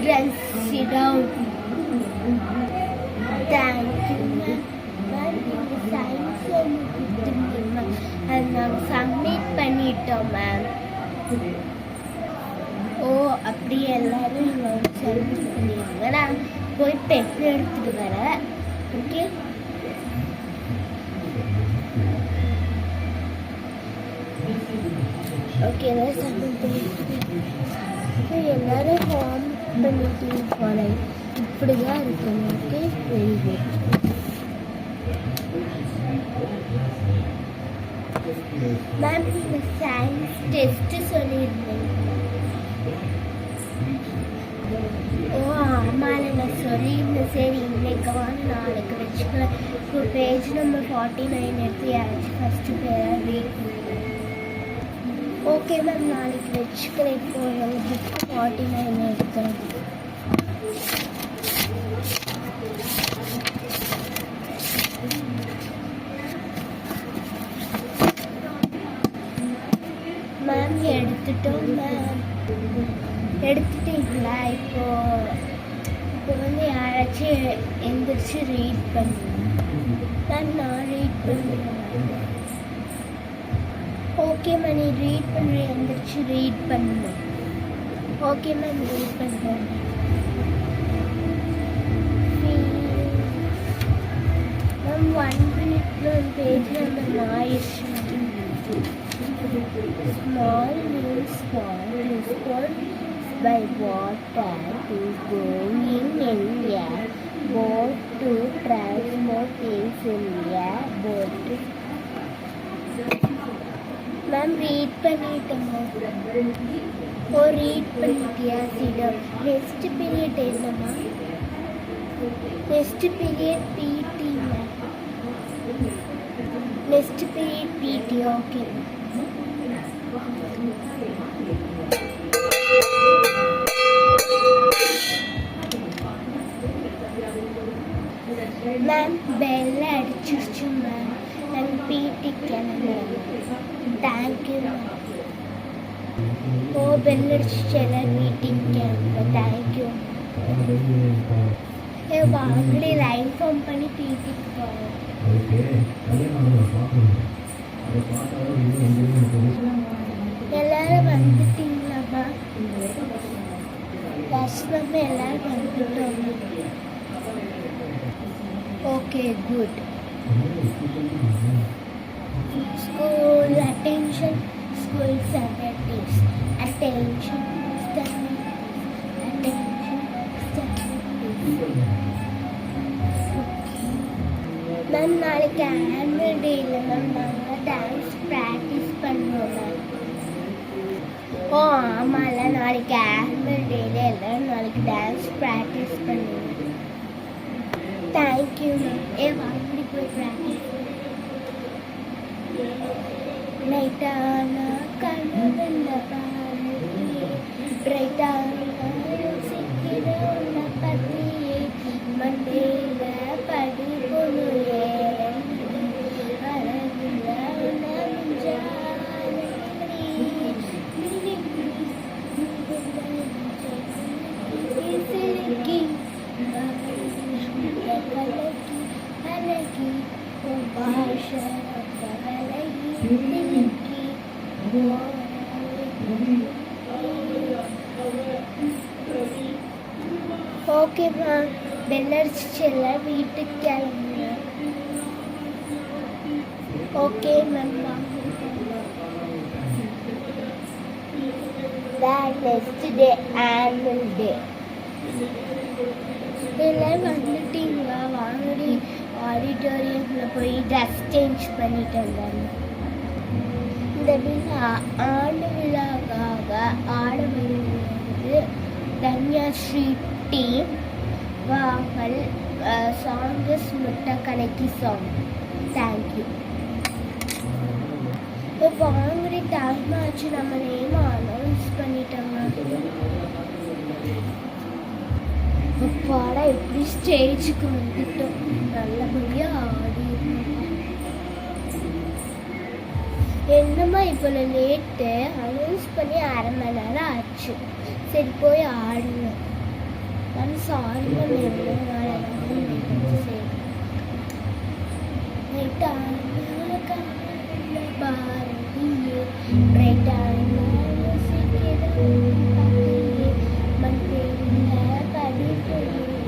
children sit down. Thank you, ma'am. Ma'am, இந்த science ஒன்று கொடுத்துருந்தீங்க மேம், அது நாங்கள் சப்மிட் பண்ணிட்டோம் மேம். ஓ, அப்படி எல்லாரும் இங்கே வந்து சப்மிட் பண்ணிடுங்க. நான் போய் பென் எடுத்துகிட்டு வரேன். ஓகே, ஓகே, எல்லாம் சப்மிட் பண்ணிட்டு எல்லாரும் ஃபார்ம் பண்ணிட்டு போகிறேன். இப்படி தான் இருக்கணும். Okay, very good. மேம், இந்த சயின்ஸ் டெஸ்ட்டு சொல்லியிருந்தேன். ஓ ஆமாம், நான் சொல்லியிருந்தேன். சரி, இன்னைக்கு வாங்க, நாளைக்கு வச்சுக்கலாம். இப்போ பேஜ் நம்பர் 49 எடுத்து யாராச்சும் ஃபஸ்ட்டு பேராக ரீட் பண்ணுவேன். ஓகே மேம், நாளைக்கு வச்சுக்கிறேன். இப்போ எங்கள் புக்கு 49 எடுக்கிறேன். மேம், எடுத்துட்டோம் மேம். எடுத்துட்டீங்களா? இப்போ வந்து யாராச்சும் எந்திரிச்சு ரீட் பண்ணுவேன் மேம். நான் ரீட் பண்ணுவேன். ஓகே மேம், நீ ரீட் பண்ணுற, எந்திரிச்சு ரீட் பண்ணுவேன். ஓகே மேம், ரீட் பண்ணுறேன். மேம், 1 minute பேஜ் நம்பர் ஆயிடுச்சு. Small means small response by water is going in air. Boat to transport things in air. Boat. Ma'am, read பண்ணிட்டோம். ஓ, read பண்ணிட்டியா? சிடம். நெக்ஸ்ட் பீரியட் என்னம்மா? Next period PT ma'am. Next period PT. Okay ma'am, bell அடிச்சிருச்சு ma'am. நாங்கள் PT கிளம்புறோம். Thank you ma'am. ஓ, bell அடிச்சிச்சு, எல்லாம் மீட்டிங் கிளம்புறோம். தேங்க்யூ. வாங்கடி லைன் ஃபார்ம் பண்ணி பிடிக்கு போகிறோம். எல்லாரும் வந்துட்டீங்களாம்மா? மேம், எல்லாரும் வந்துட்டோம். Okay, good. School attention. School secretaries attention. Attention. Ma'am, நாளைக்கு ஆனுவல் டே இல்லை மேம். நாங்கள் டான்ஸ் ப்ராக்டிஸ் பண்ணுவோம் மேம். ஓ ஆமாம்ல, நாளைக்கு ஆனுவல் டேல எல்லோரும் நாளைக்கு டான்ஸ் ப்ராக்டிஸ் பண்ணுவோம். Thank you ma'am. வாங்கி போய் ப்ராக்டிஸ். நைட்டான கனவுல பாரு, பிரைட்டான சிக்கிற உன்னை பற்றியே, மண்டேல படி பொண்ணுயே, அழகுல சிலுக்கி கலக்கி அழகி பாஷ கலகி சிலுக்கி. ஓகே மேம், பெல் அடிச்சிச்சு, எல்லாம் வீட்டுக்கு கிளம்புங்க. Okay ma'am. Next day annual day. எல்லாம் வந்துட்டீங்களா? வாங்கடி ஆடிட்டோரியத்தில் போய் ட்ரெஸ் சேஞ்ச் பண்ணிட்டு வந்தாங்க. இந்த விழா ஆண்டு விழாக்காக ஆட வருவது தன்யாஸ்ரீ டீம். வாங்கல் சாங்கஸ் முட்டை கணக்கி சாங். தேங்க்யூ. இப்போ வாங்குற டைம் ஆச்சு. நம்ம நேம் அனௌன்ஸ் பண்ணிட்டோங்க. அப்பாடா, எப்படி ஸ்டேஜுக்கு வந்துட்டோம். நல்லபடியாக ஆடி. என்னம்மா இவ்வளோ லேட்டு? அனௌன்ஸ் பண்ணி 1/2 மணி நேரம் ஆச்சு. சரி, போய் ஆடுங்க. நான் சார்ந்த நாள் சரி பாரதியே ரைட்டான மண் படிப்பையே